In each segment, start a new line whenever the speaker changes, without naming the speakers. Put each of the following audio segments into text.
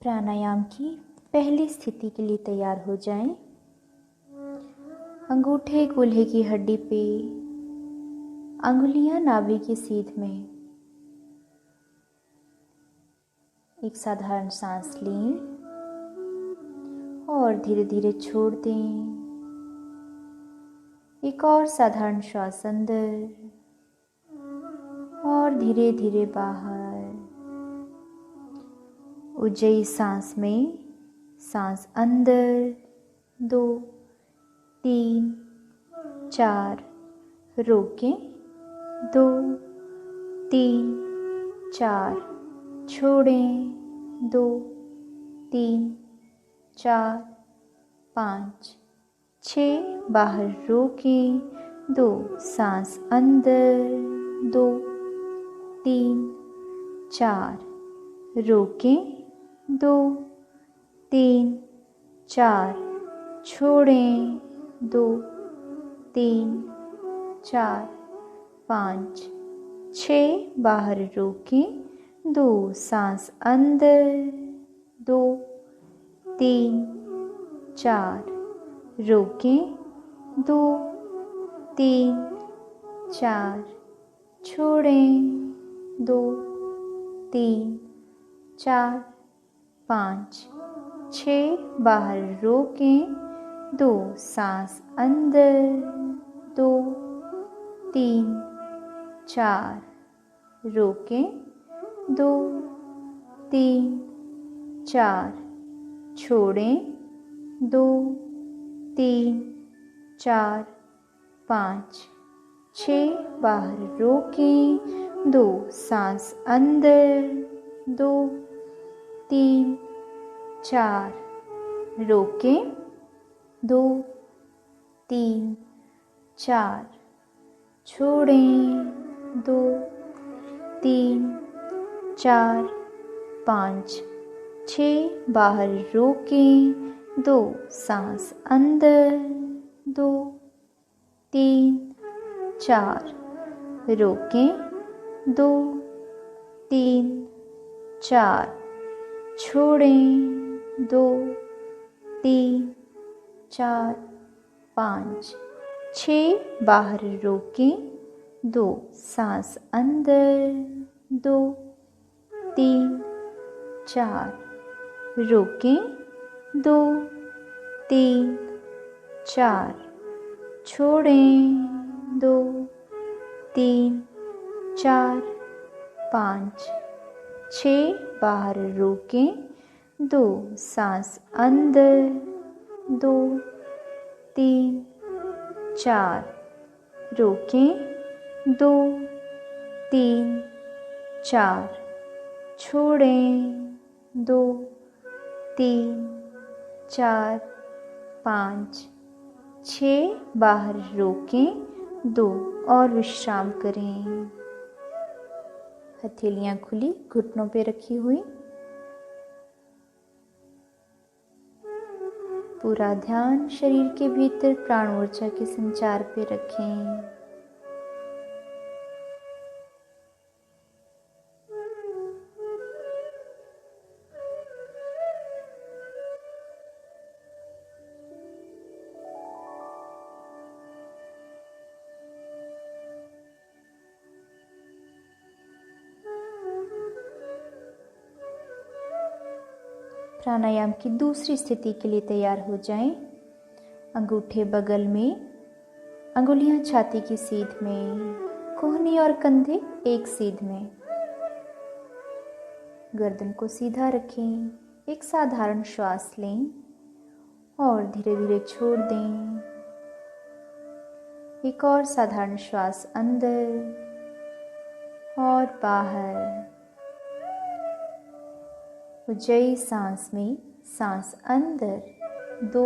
प्राणायाम की पहली स्थिति के लिए तैयार हो जाएं। अंगूठे कूल्हे की हड्डी पे, अंगुलियां नाभि की सीध में। एक साधारण सांस लें और धीरे धीरे छोड़ दें। एक और साधारण श्वास अंदर और धीरे धीरे बाहर। उज्जयी सांस में सांस अंदर 2, 3, 4, रोकें 2, 3, 4, छोड़ें 2, 3, 4, 5, 6, बाहर रोकें 2, सांस अंदर 2, 3, 4, रोकें 2, 3, 4, छोड़ें 2, 3, 4, 5, 6, बाहर रोकें 2, सांस अंदर 2, 3, 4, रोकें 2, 3, 4, छोड़ें 2, 3, 4, 5, 6, बाहर रोकें 2, सांस अंदर 2, 3, 4, रोकें 2, 3, 4, छोड़ें 2, 3, 4, 5, 6, बाहर रोकें 2, सांस अंदर 2, 3, 4, रोकें 2, 3, 4, छोड़ें 2, 3, 4, 5, 6, बाहर रोकें 2, सांस अंदर 2, 3, 4, रोकें 2, 3, 4, छोड़ें 2, 3, 4, 5, 6, बाहर रोकें 2, सांस अंदर 2, 3, 4, रोकें 2, 3, 4, छोड़ें 2, 3, 4, 5, 6, बाहर रोकें 2, सांस अंदर 2, 3, 4, रोकें 2, 3, 4, छोड़ें 2, 3, 4, 5, 6, बाहर रोकें 2 और विश्राम करें। हथेलियां खुली, घुटनों पे रखी हुई। पूरा ध्यान शरीर के भीतर प्राण ऊर्जा के संचार पे रखें। प्राणायाम की दूसरी स्थिति के लिए तैयार हो जाएं। अंगूठे बगल में, अंगुलियां छाती की सीध में, कोहनी और कंधे एक सीध में। गर्दन को सीधा रखें। एक साधारण श्वास लें और धीरे धीरे छोड़ दें। एक और साधारण श्वास अंदर और बाहर। उज्जयी सांस में सांस अंदर 2,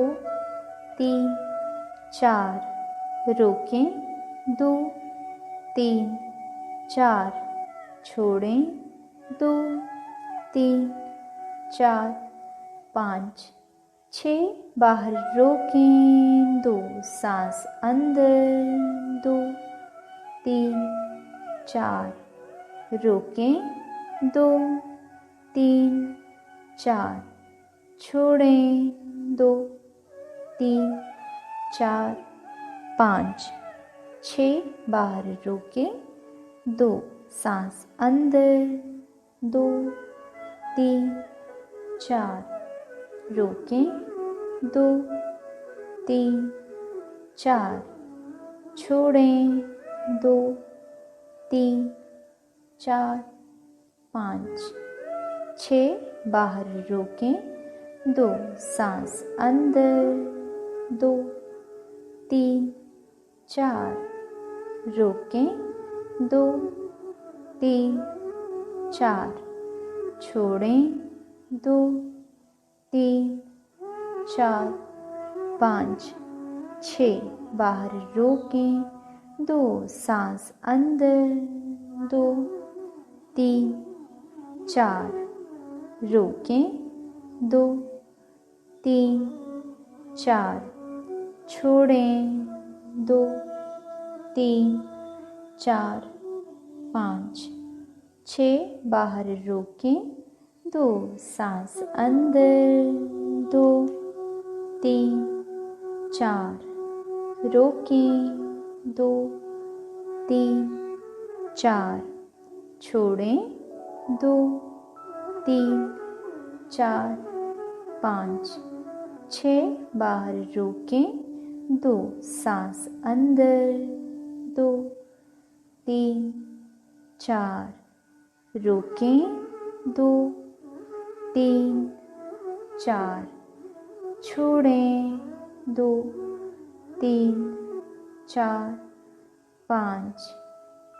3, 4, रोकें 2, 3, 4, छोड़ें 2, 3, 4, 5, 6, बाहर रोकें 2, सांस अंदर 2, 3, 4, रोकें 2, 3, 4 छोड़ें, 2 3 4 5 6 बाहर रोकें, 2 सांस अंदर, 2 3 4 रोकें, 2 3 4 छोड़ें, 2 3 4 5 6 बाहर रोकें, 2 सांस अंदर, 2 3 4 रोकें, 2 3 4 छोड़ें, 2 3 4 5 6 बाहर रोकें, 2 सांस अंदर, 2 3 4 रोकें, 2 3 4 छोड़ें, 2 3 4 5 6 बाहर रोकें, 2 सांस अंदर, 2 3 4 रोकें, 2 3 4 छोड़ें, 2 3 4 5 6 बाहर रोकें, 2 सांस अंदर, 2 3 4 रोकें, 2 3 4 छोड़ें, 2 3 4 5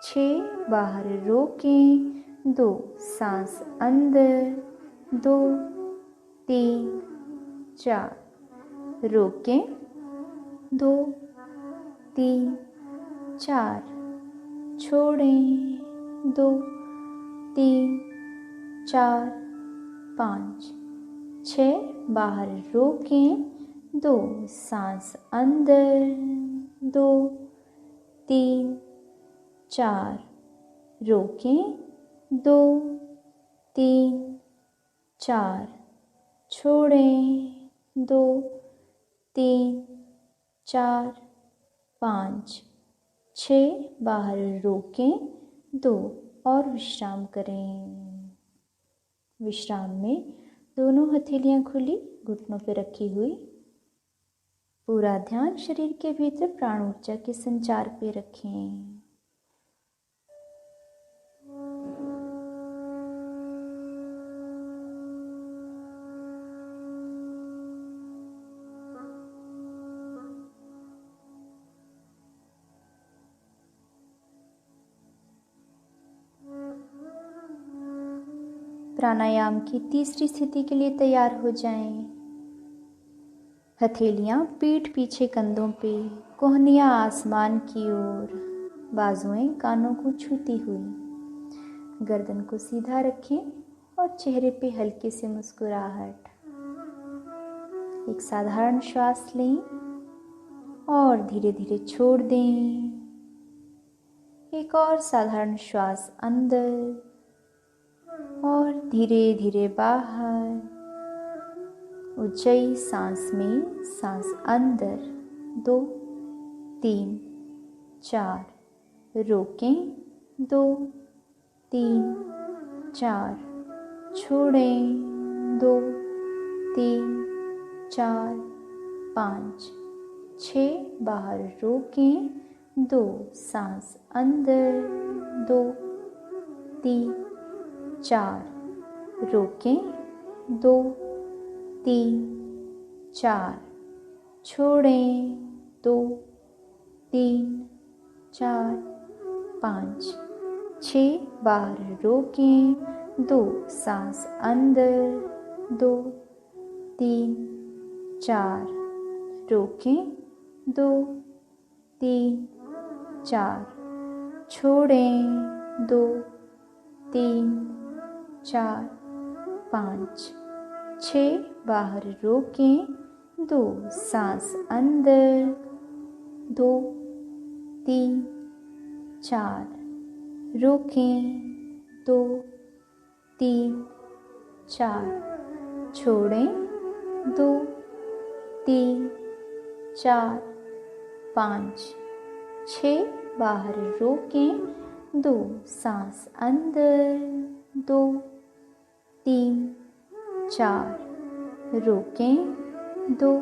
6 बाहर रोकें, 2 सांस अंदर, 2 3 4 रोकें, 2 3 4 छोड़ें, 2 3 4 5 6 बाहर रोकें, 2 सांस अंदर, 2 3 4 रोकें, 2 3 4 छोड़ें, 2 3 4 5 6 बाहर रोकें, 2 और विश्राम करें। विश्राम में दोनों हथेलियां खुली, घुटनों पर रखी हुई। पूरा ध्यान शरीर के भीतर प्राण ऊर्जा के संचार पे रखें। प्राणायाम की तीसरी स्थिति के लिए तैयार हो जाएं। हथेलियां पीठ पीछे कंधों पे, कोहनियां आसमान की ओर, बाजुएं कानों को छूती हुई। गर्दन को सीधा रखें और चेहरे पे हल्की सी मुस्कुराहट। एक साधारण श्वास लें और धीरे धीरे छोड़ दें। एक और साधारण श्वास अंदर और धीरे धीरे बाहर। ऊंचाई सांस में, सांस अंदर, 2 3 4 रोकें, 2 3 4 छोड़ें, 2 3 4 5 6 बाहर रोकें, 2 सांस अंदर, 2 3 4 रोकें, 2 3 4 छोड़ें, 2 3 4 5 6 बाहर रोकें, 2 सांस अंदर, 2 3 4 रोकें, 2 3 4 छोड़ें, 2 3 4 5 6 बाहर रोकें, 2 सांस अंदर, 2 3 4 रोकें, 2 3 4 छोड़ें, 2 3 4 5 6, बाहर रोकें, 2 सांस अंदर, 2 3 4 रोकें, 2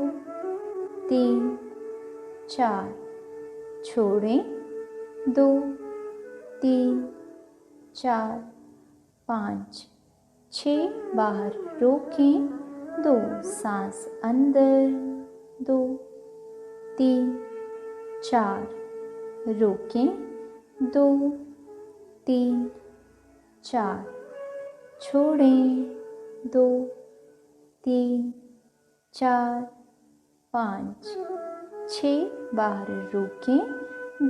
3 4 छोड़ें, 2 3 4 5 6, बाहर रोकें, 2 सांस अंदर, 2 3 4 रोकें, 2 3 4 छोड़ें, 2 3 4 5 6, बाहर रोकें,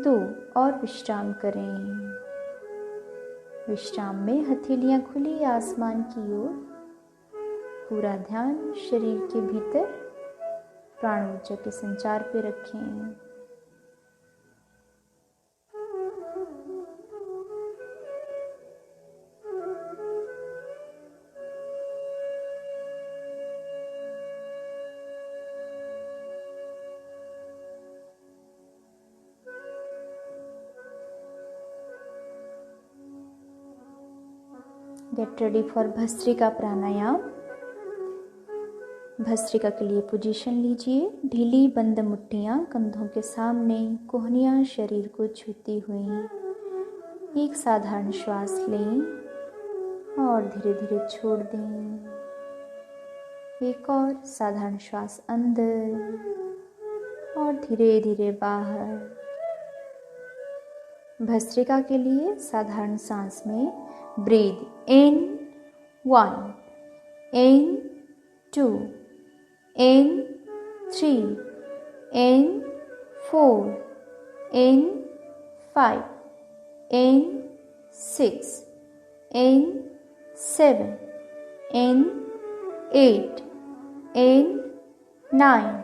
2 और विश्राम करें। विश्राम में हथेलियां खुली आसमान की ओर, पूरा ध्यान शरीर के भीतर प्राण ऊर्जा के संचार पे रखें। गेट रेडी फॉर भस्त्रिका प्राणायाम। भस्त्रिका के लिए पोजीशन लीजिए। ढीली बंद मुट्ठियां कंधों के सामने, कोहनियां शरीर को छूती हुई। एक साधारण श्वास लें और धीरे धीरे छोड़ दें। एक और साधारण श्वास अंदर और धीरे धीरे बाहर। भस्त्रिका के लिए साधारण सांस में breathe in 1, in 2, in 3, in 4, in 5, in 6, in 7, in 8, in 9,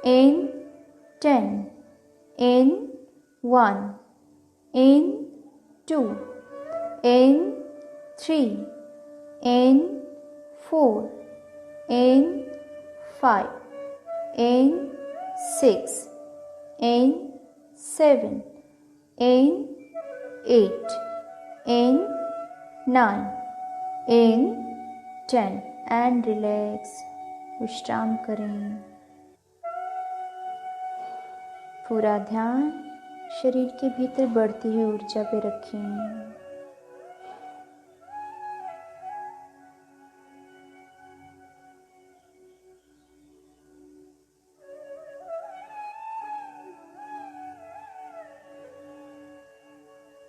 in 10, in 1, in 2, in 3, in 4, in 5, in 6, in 7, in 8, in 9, in 10 and relax। विश्राम करें। पूरा ध्यान शरीर के भीतर बढ़ती हुई ऊर्जा पे रखें।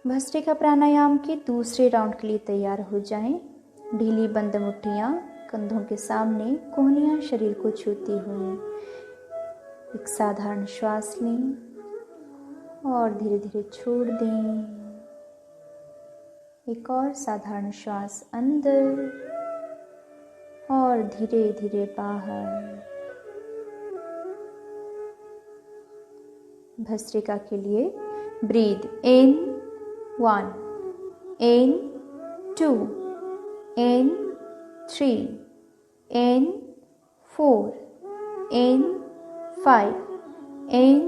भस्त्रिका प्राणायाम के दूसरे राउंड के लिए तैयार हो जाएं। ढीली बंद मुट्ठियां कंधों के सामने, कोहनियां शरीर को छूती हुई। एक साधारण श्वास लें और धीरे धीरे छोड़ दें। एक और साधारण श्वास अंदर और धीरे धीरे बाहर। भस्त्रिका के लिए breathe in 1, in 2, in 3, in 4, in 5, in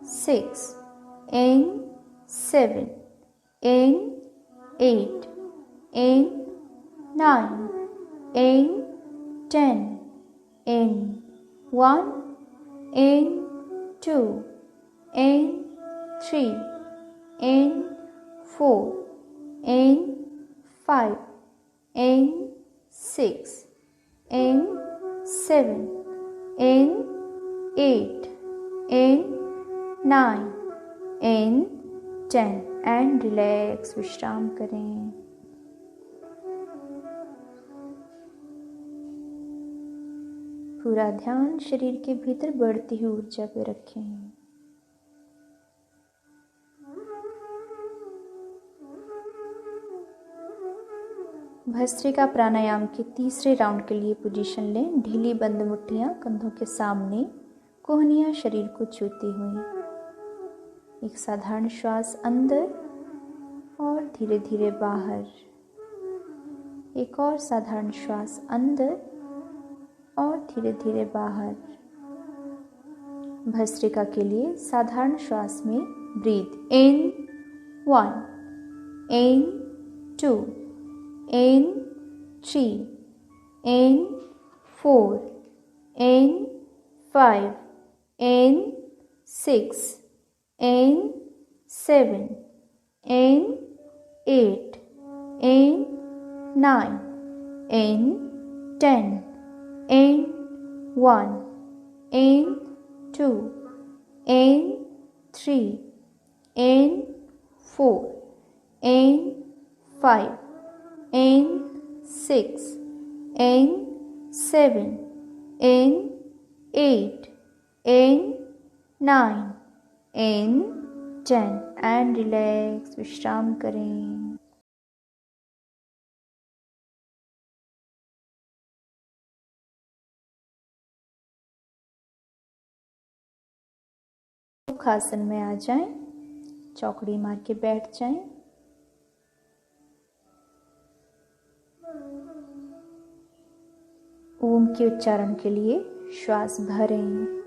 6, in 7, in 8, in 9, in 10, in 1, in 2, in 3, in 4, in 5, in 6, in 7, in 8, in 9, in 10 and relax। विश्राम करें। पूरा ध्यान शरीर के भीतर बढ़ती हुई ऊर्जा पे रखें। भस्त्रिका प्राणायाम के तीसरे राउंड के लिए पोजीशन लें। ढीली बंद मुट्ठियां कंधों के सामने, कोहनियां शरीर को छूती हुई। एक साधारण श्वास अंदर और धीरे धीरे बाहर। एक और साधारण श्वास अंदर और धीरे धीरे बाहर। भस्त्रिका के लिए साधारण श्वास में breathe in 1, in 2, in 3, in 4, in 5, in 6, in 7, in 8, in 9, in 10, in 1, in 2, in 3, in 4, in 5, in 6, in 7, in 8, in 9, in 10 and relax. विश्राम करें। सुखासन में आ जाएं, चौकड़ी मार के बैठ जाएं। ओम के उच्चारण के लिए श्वास भरें।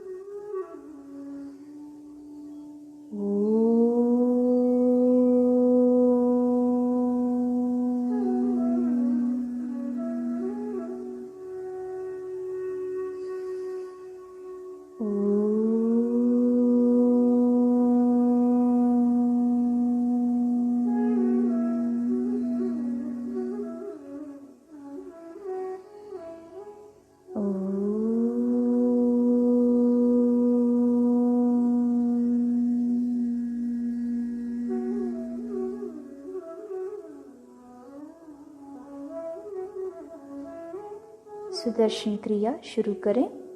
सुदर्शन क्रिया शुरू करें।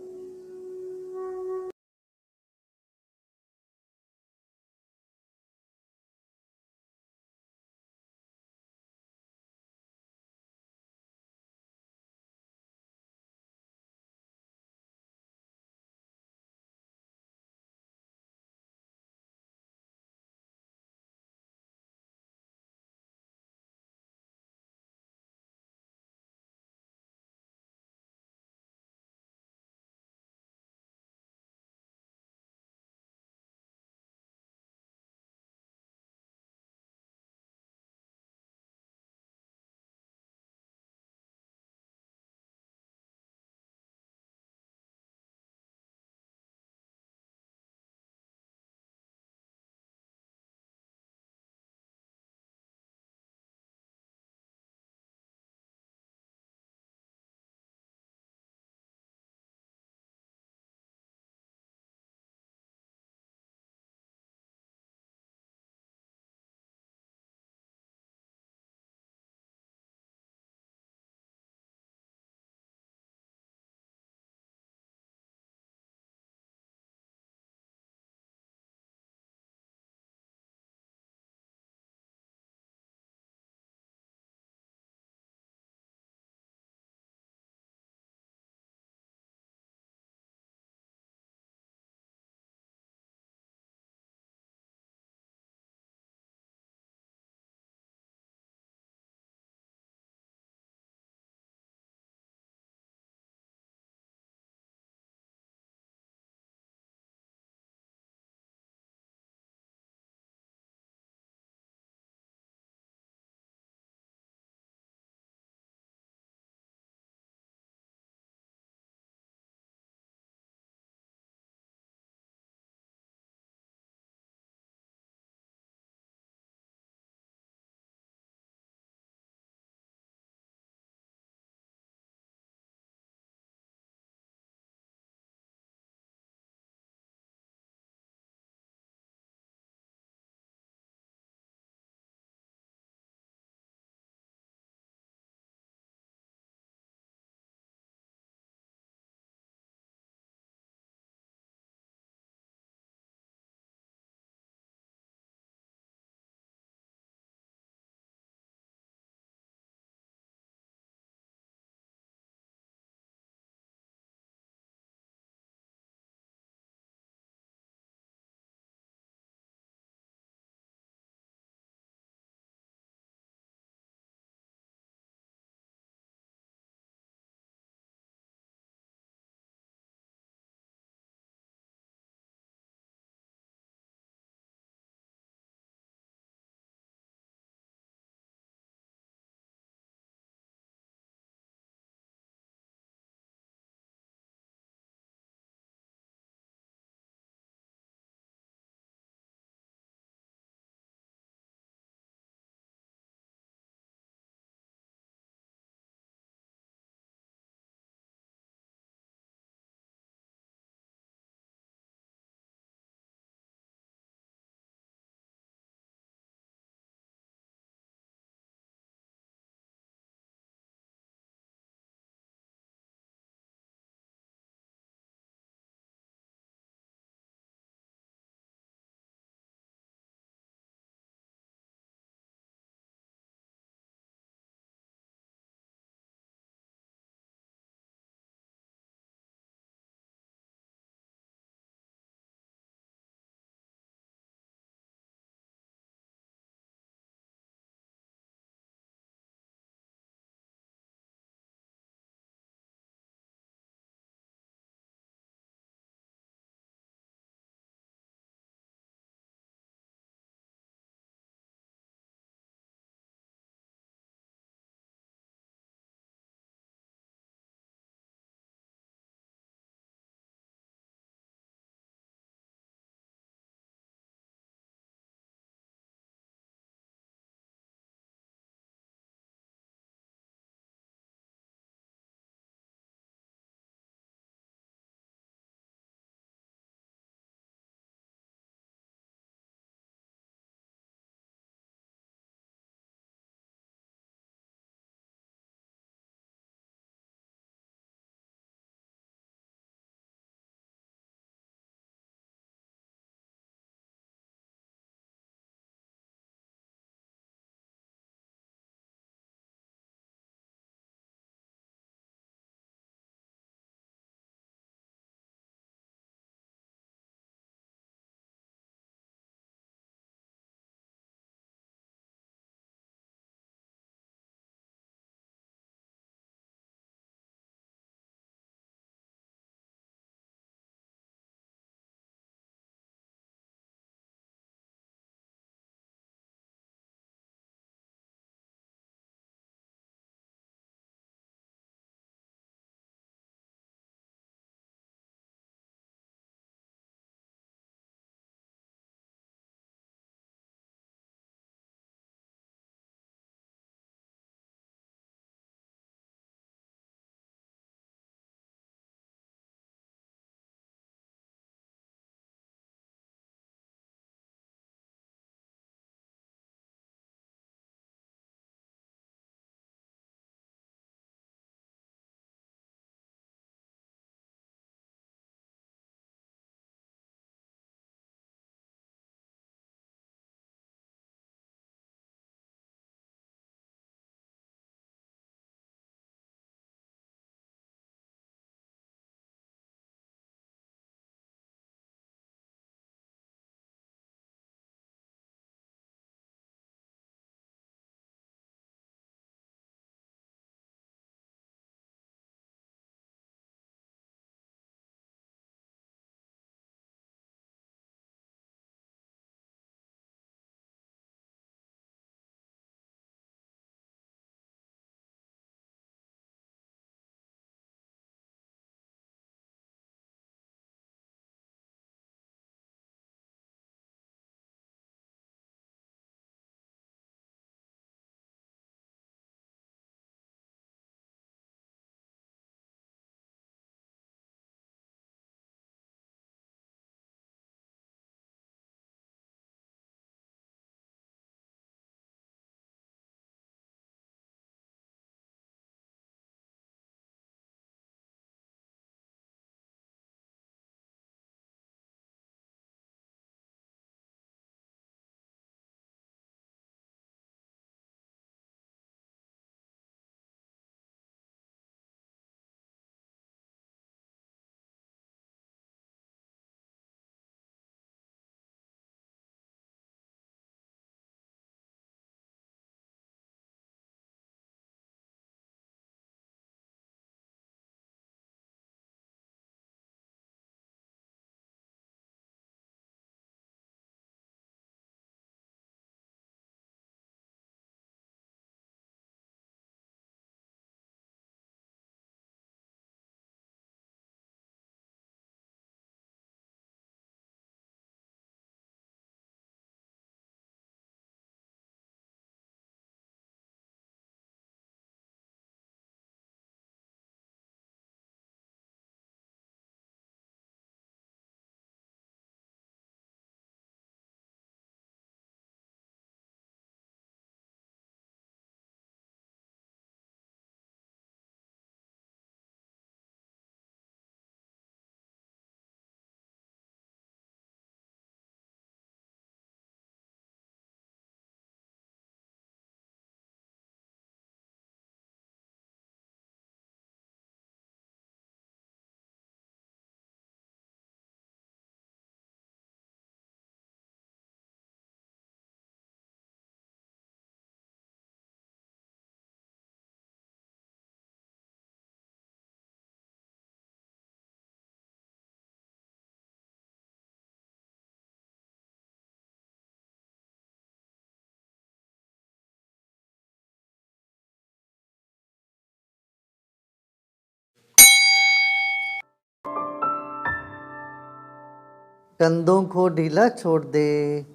कंधों को ढीला छोड़ दे,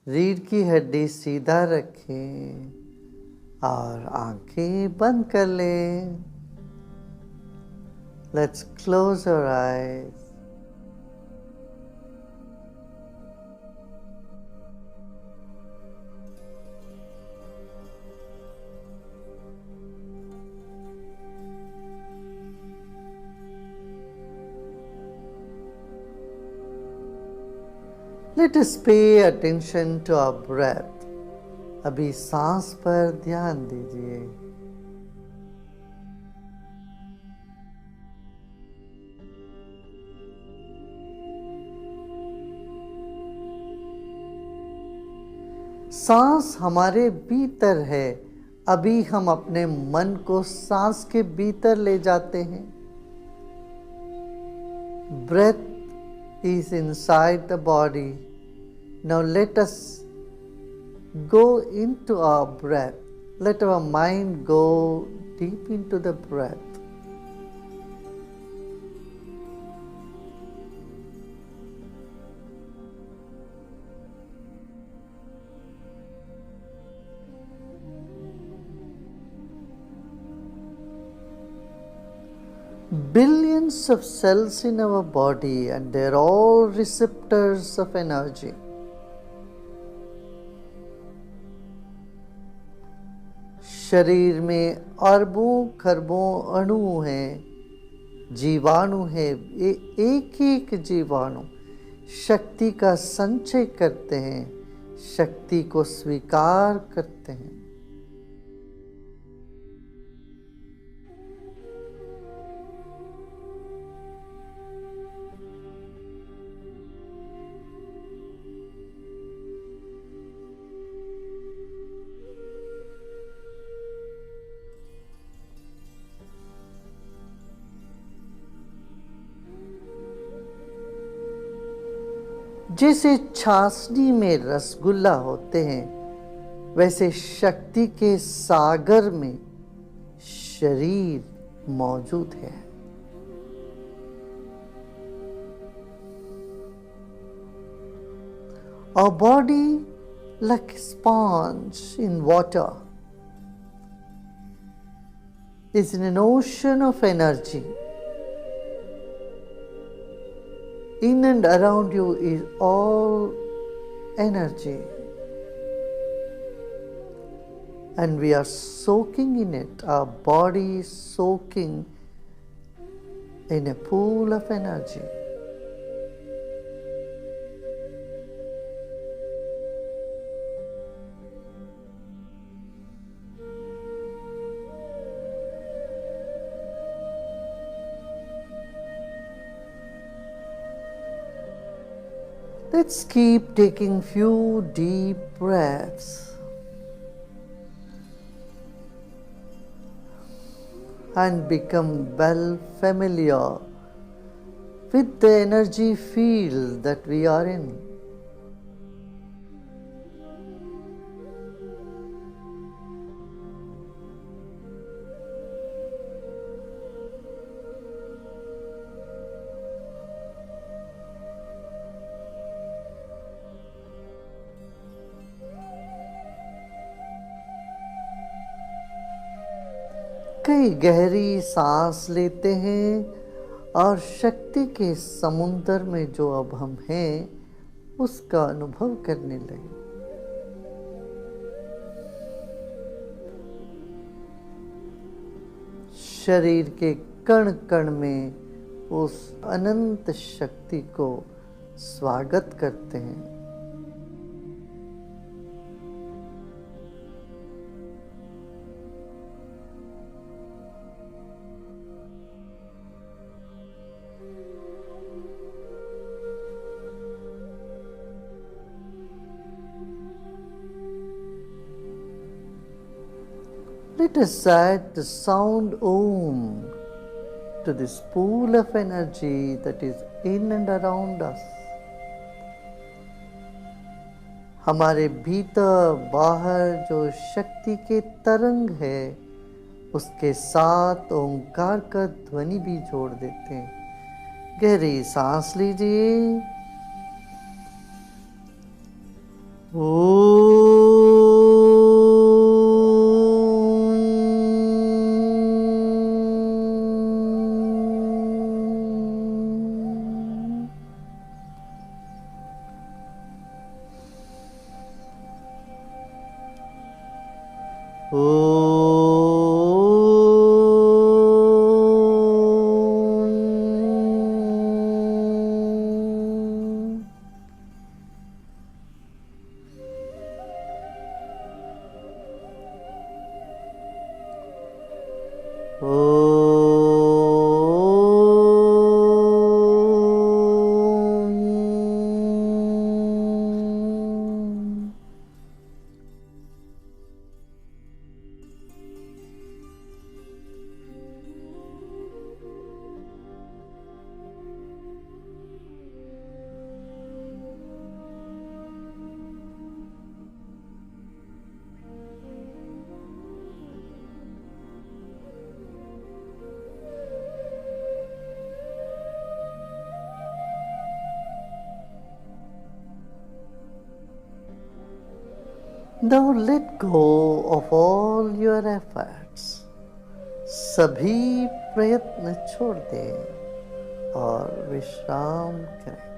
रीढ़ की हड्डी सीधा रखें और आंखें बंद कर ले। Let's close our eyes. Let us pay attention to our breath. अभी सांस पर ध्यान दीजिए। सांस हमारे भीतर है। अभी हम अपने मन को सांस के भीतर ले जाते हैं। Breath is inside the body. Now let us go into our breath. Let our mind go deep into the breath. Billions of cells in our body, and they're all receptors of energy. शरीर में अरबों खरबों अणु हैं, जीवाणु हैं। एक एक जीवाणु शक्ति का संचय करते हैं, शक्ति को स्वीकार करते हैं। जैसे छाछनी में रसगुल्ला होते हैं, वैसे शक्ति के सागर में शरीर मौजूद है। Our body, like a sponge in water, is in an ocean of energy. In and around you is all energy, and we are soaking in it. Our body is soaking in a pool of energy. Let's keep taking few deep breaths and become well familiar with the energy field that we are in. कई गहरी सांस लेते हैं और शक्ति के समुद्र में जो अब हम हैं उसका अनुभव करने लगे। शरीर के कण कण में उस अनंत शक्ति को स्वागत करते हैं। Let us add the sound Om to this pool of energy that is in and around us. हमारे भीतर बाहर जो शक्ति के तरंग है उसके साथ ओंकार का ध्वनि भी जोड़ देते हैं। गहरी सांस लीजिए Now let go of all your efforts. सभी प्रयत्न छोड़ दें और विश्राम करें.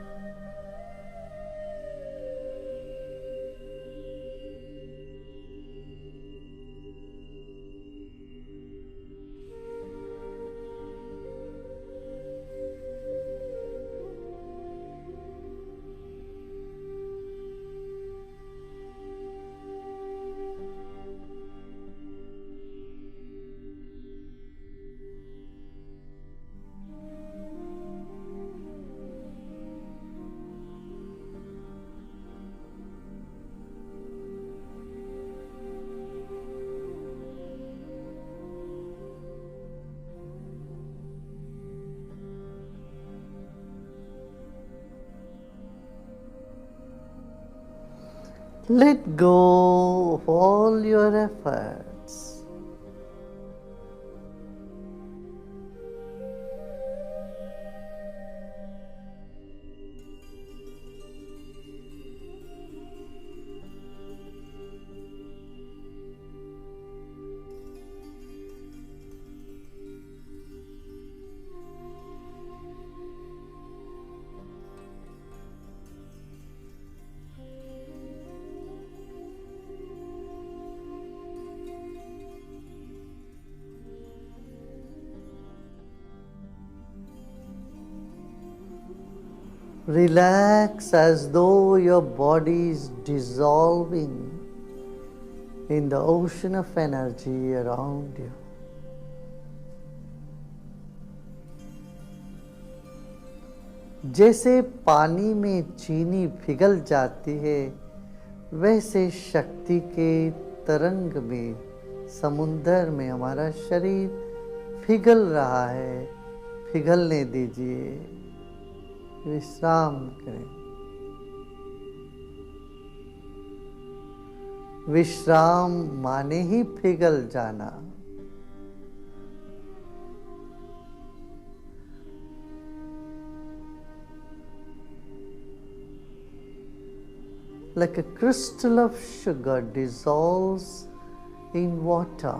Let go of all your efforts. Relax as though your body is dissolving in the ocean of energy around you. जैसे पानी में चीनी पिघल जाती है, वैसे शक्ति के तरंग में, समुद्र में हमारा शरीर पिघल रहा है. पिघलने दीजिए, विश्राम करें. विश्राम माने ही पिघल जाना. Like a crystal of sugar dissolves in water,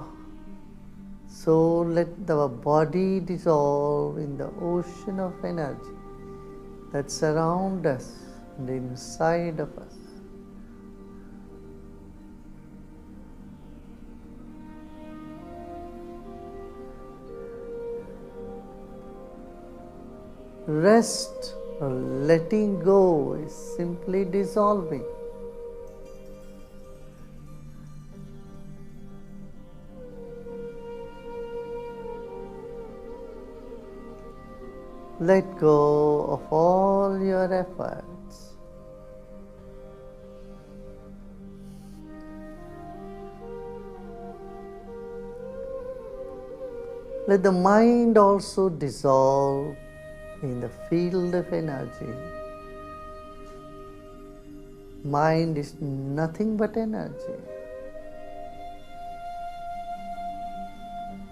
so let our body dissolve in the ocean of energy that surround us and inside of us. Rest or letting go is simply dissolving. Let go of all your efforts. Let the mind also dissolve in the field of energy. Mind is nothing but energy.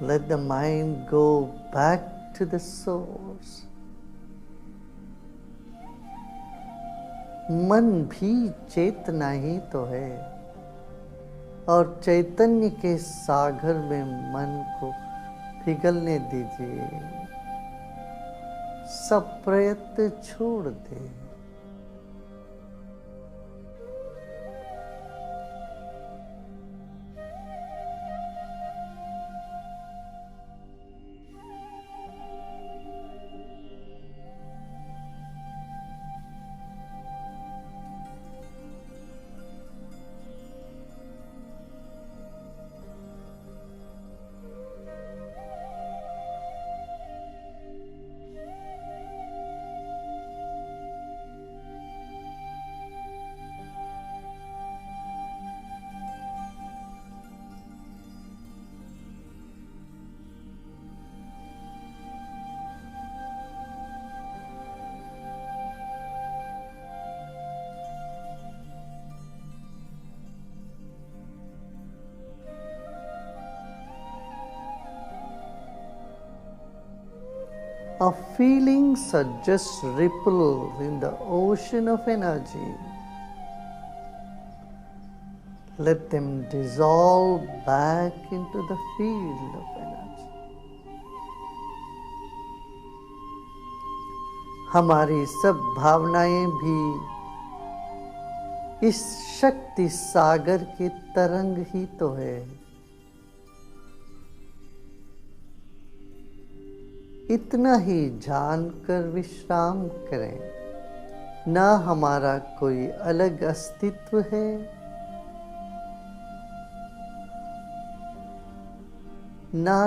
Let the mind go back to the source. मन भी चेतना ही तो है और चैतन्य के सागर में मन को पिघलने दीजिए। सब प्रयत्न छोड़ दें। Our feelings are just ripples in the ocean of energy. Let them dissolve back into the field of energy. हमारी सब भावनाएं भी इस शक्ति सागर के तरंग ही तो है। इतना ही जानकर विश्राम करें। ना हमारा कोई अलग अस्तित्व है, ना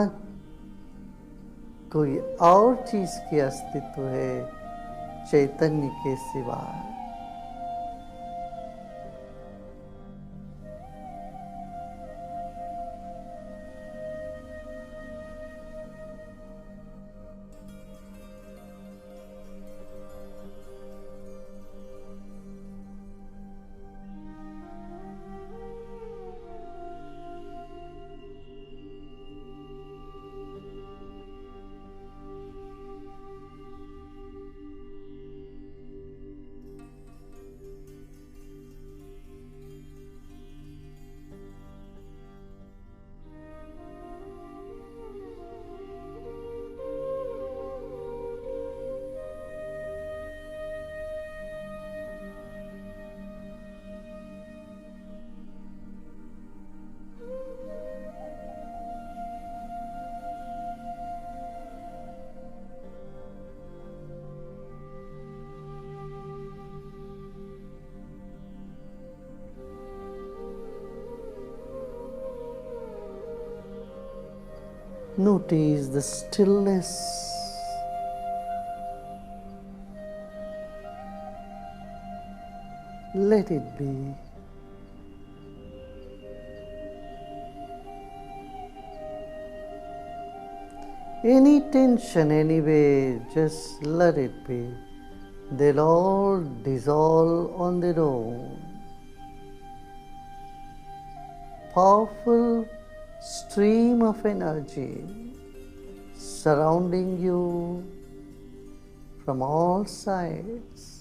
कोई और चीज की अस्तित्व है चैतन्य के सिवा। Notice the stillness. Let it be. Any tension anyway, just let it be. They'll all dissolve on their own. Powerful stream of energy surrounding you from all sides.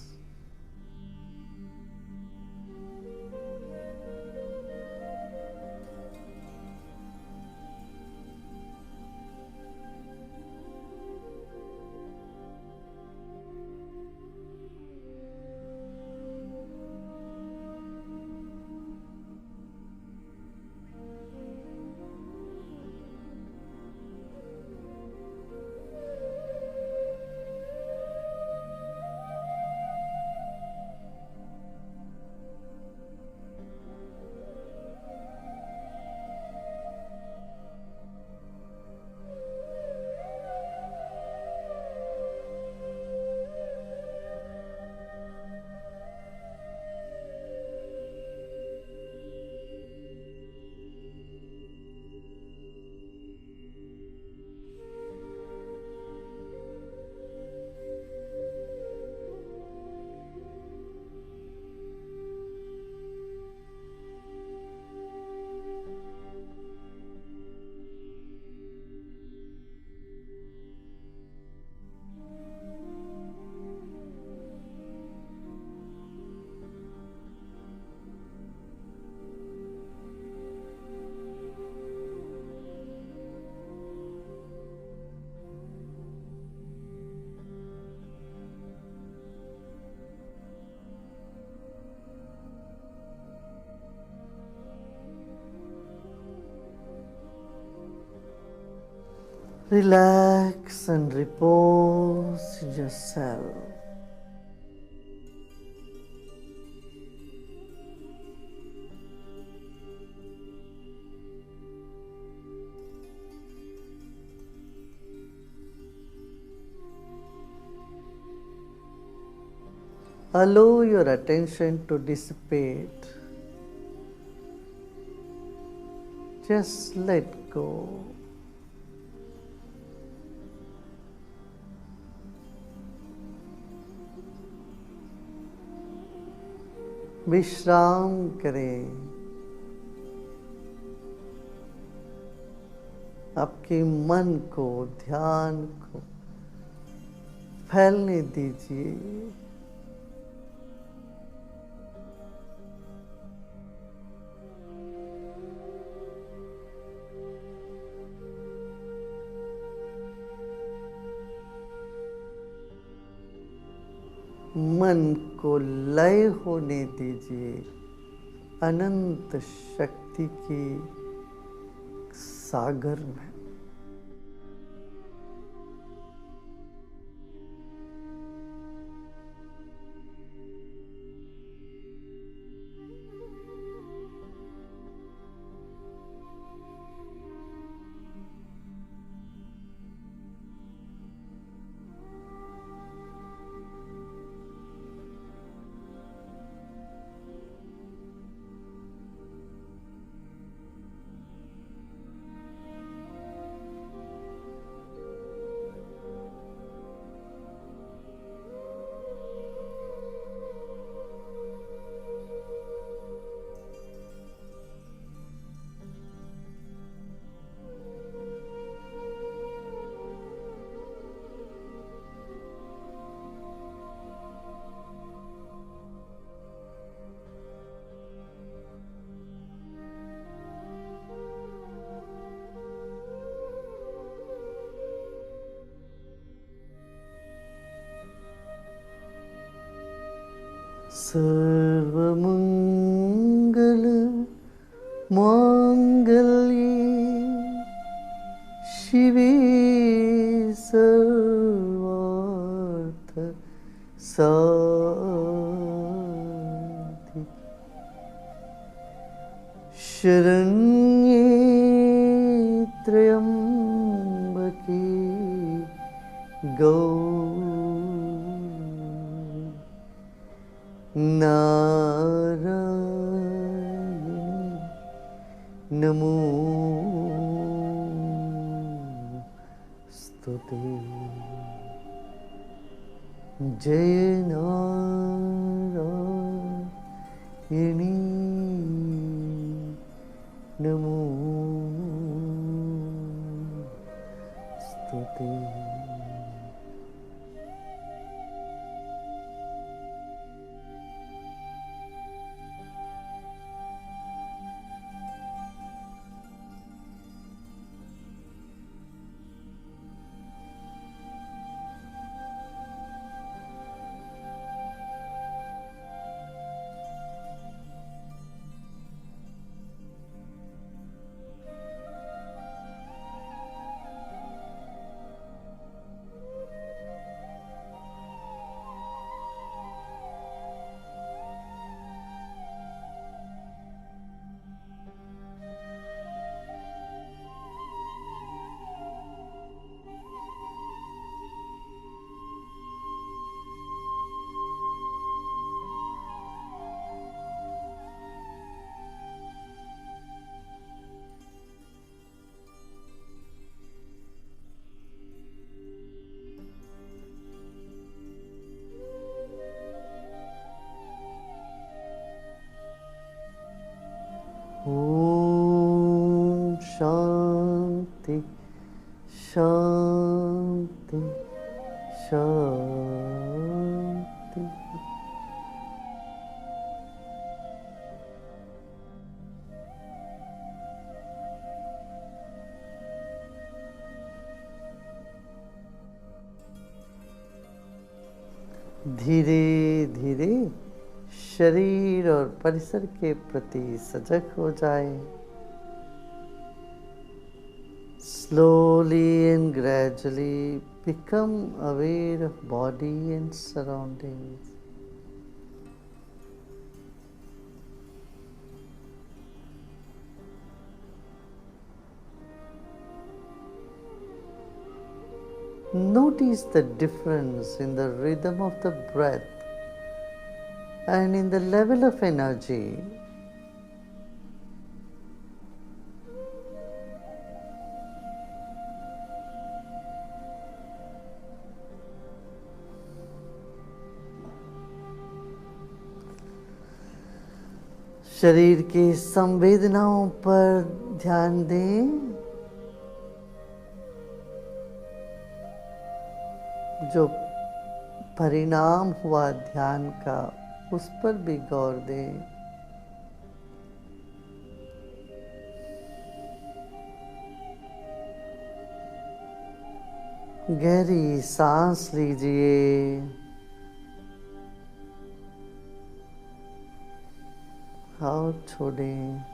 Relax and repose yourself. Allow your attention to dissipate. Just let go. विश्राम करें। आपके मन को, ध्यान को फैलने दीजिए। मन को लय होने दीजिए अनंत शक्ति की सागर में। सर्वमंगल मांगल्ये शिवे सर्वार्थ साधिके शरण्ये त्र्यंबके गौरी नारायणी नमोस्तुते। जय नारायणी नमोस्तुते। ओम शांति शांति शांति। धीरे धीरे शरीर और परिसर के प्रति सजग हो जाए। Slowly and gradually become aware of body and surroundings. Notice the difference in the rhythm of the breath and in the level of energy. शरीर के संवेदनाओं पर ध्यान दें, जो परिणाम हुआ ध्यान का उस पर भी गौर दें। गहरी सांस लीजिए और छोड़ें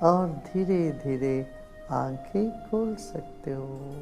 और धीरे धीरे आंखें खोल सकते हो।